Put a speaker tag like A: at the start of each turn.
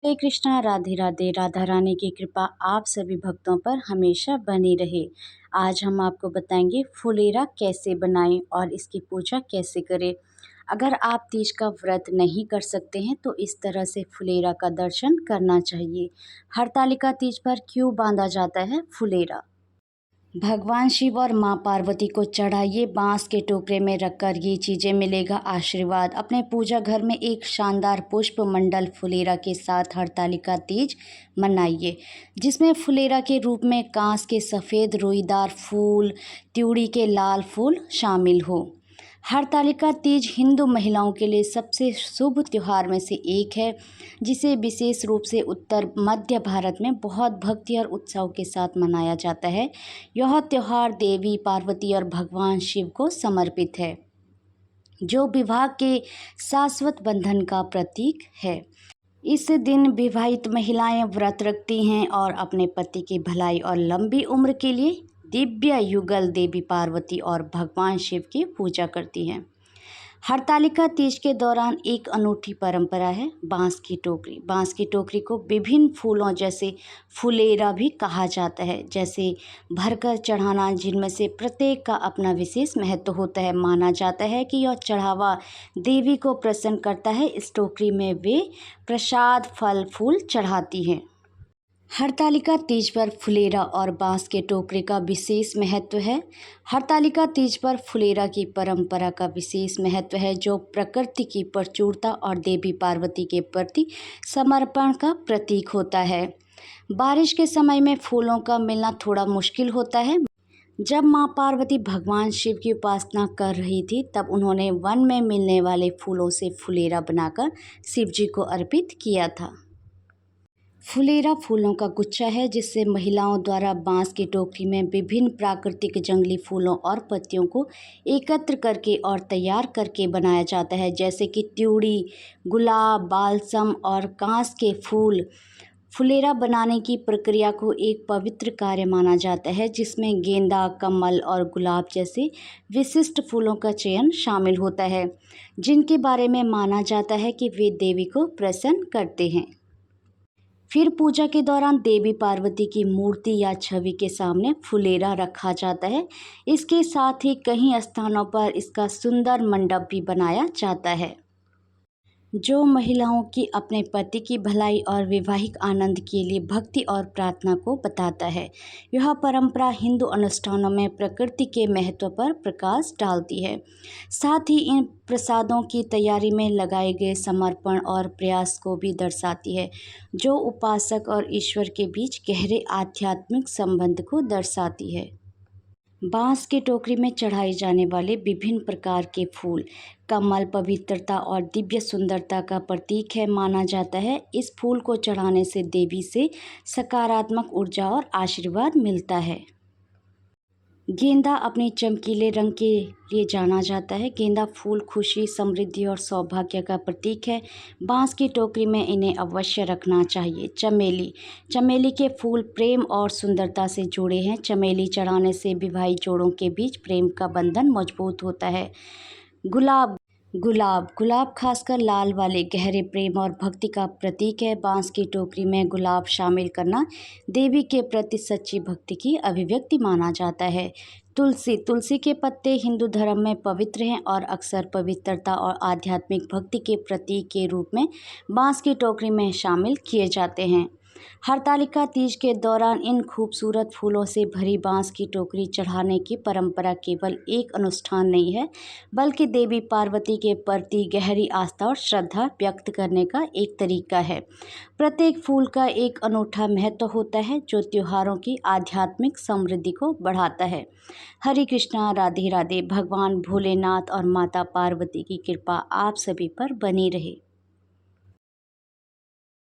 A: हरे कृष्णा, राधे राधे। राधा रानी की कृपा आप सभी भक्तों पर हमेशा बनी रहे। आज हम आपको बताएंगे फुलेरा कैसे बनाएं और इसकी पूजा कैसे करें। अगर आप तीज का व्रत नहीं कर सकते हैं तो इस तरह से फुलेरा का दर्शन करना चाहिए। हरतालिका तीज पर क्यों बांधा जाता है फुलेरा? भगवान शिव और मां पार्वती को चढ़ाइए बांस के टोकरे में रखकर, ये चीज़ें मिलेगा आशीर्वाद। अपने पूजा घर में एक शानदार पुष्प मंडल फुलेरा के साथ हरतालिका तीज मनाइए, जिसमें फुलेरा के रूप में कांस के सफ़ेद रुईदार फूल, त्यूड़ी के लाल फूल शामिल हो। हरतालिका तीज हिंदू महिलाओं के लिए सबसे शुभ त्यौहार में से एक है, जिसे विशेष रूप से उत्तर मध्य भारत में बहुत भक्ति और उत्साह के साथ मनाया जाता है। यह त्यौहार देवी पार्वती और भगवान शिव को समर्पित है, जो विवाह के शाश्वत बंधन का प्रतीक है। इस दिन विवाहित महिलाएं व्रत रखती हैं और अपने पति की भलाई और लंबी उम्र के लिए दिव्य युगल देवी पार्वती और भगवान शिव की पूजा करती हैं। हरतालिका तीज के दौरान एक अनूठी परंपरा है बांस की टोकरी। बांस की टोकरी को विभिन्न फूलों जैसे फुलेरा भी कहा जाता है, जैसे भरकर चढ़ाना, जिनमें से प्रत्येक का अपना विशेष महत्व होता है। माना जाता है कि यह चढ़ावा देवी को प्रसन्न करता है। इस टोकरी में वे प्रसाद, फल, फूल चढ़ाती हैं। हरतालिका तीज पर फुलेरा और बांस के टोकरे का विशेष महत्व है। हरतालिका तीज पर फुलेरा की परंपरा का विशेष महत्व है, जो प्रकृति की प्रचुरता और देवी पार्वती के प्रति समर्पण का प्रतीक होता है। बारिश के समय में फूलों का मिलना थोड़ा मुश्किल होता है। जब मां पार्वती भगवान शिव की उपासना कर रही थी, तब उन्होंने वन में मिलने वाले फूलों से फुलेरा बनाकर शिव जी को अर्पित किया था। फुलेरा फूलों का गुच्छा है, जिससे महिलाओं द्वारा बांस की टोकरी में विभिन्न प्राकृतिक जंगली फूलों और पत्तियों को एकत्र करके और तैयार करके बनाया जाता है, जैसे कि त्यूड़ी, गुलाब, बालसम और कांस के फूल। फुलेरा बनाने की प्रक्रिया को एक पवित्र कार्य माना जाता है, जिसमें गेंदा, कमल और गुलाब जैसे विशिष्ट फूलों का चयन शामिल होता है, जिनके बारे में माना जाता है कि वे देवी को प्रसन्न करते हैं। फिर पूजा के दौरान देवी पार्वती की मूर्ति या छवि के सामने फुलेरा रखा जाता है। इसके साथ ही कई स्थानों पर इसका सुंदर मंडप भी बनाया जाता है, जो महिलाओं की अपने पति की भलाई और वैवाहिक आनंद के लिए भक्ति और प्रार्थना को बताता है। यह परंपरा हिंदू अनुष्ठानों में प्रकृति के महत्व पर प्रकाश डालती है, साथ ही इन प्रसादों की तैयारी में लगाए गए समर्पण और प्रयास को भी दर्शाती है, जो उपासक और ईश्वर के बीच गहरे आध्यात्मिक संबंध को दर्शाती है। बांस की टोकरी में चढ़ाए जाने वाले विभिन्न प्रकार के फूल, कमल पवित्रता और दिव्य सुंदरता का प्रतीक है। माना जाता है इस फूल को चढ़ाने से देवी से सकारात्मक ऊर्जा और आशीर्वाद मिलता है। गेंदा अपने चमकीले रंग के लिए जाना जाता है। गेंदा फूल खुशी, समृद्धि और सौभाग्य का प्रतीक है। बांस की टोकरी में इन्हें अवश्य रखना चाहिए। चमेली, चमेली के फूल प्रेम और सुंदरता से जुड़े हैं। चमेली चढ़ाने से विवाहित जोड़ों के बीच प्रेम का बंधन मजबूत होता है। गुलाब, गुलाब खासकर लाल वाले गहरे प्रेम और भक्ति का प्रतीक है। बांस की टोकरी में गुलाब शामिल करना देवी के प्रति सच्ची भक्ति की अभिव्यक्ति माना जाता है। तुलसी के पत्ते हिंदू धर्म में पवित्र हैं और अक्सर पवित्रता और आध्यात्मिक भक्ति के प्रतीक के रूप में बांस की टोकरी में शामिल किए जाते हैं। हरतालिका तीज के दौरान इन खूबसूरत फूलों से भरी बांस की टोकरी चढ़ाने की परंपरा केवल एक अनुष्ठान नहीं है, बल्कि देवी पार्वती के प्रति गहरी आस्था और श्रद्धा व्यक्त करने का एक तरीका है। प्रत्येक फूल का एक अनूठा महत्व होता है, जो त्योहारों की आध्यात्मिक समृद्धि को बढ़ाता है। हरे कृष्णा, राधे राधे। भगवान भोलेनाथ और माता पार्वती की कृपा आप सभी पर बनी रहे।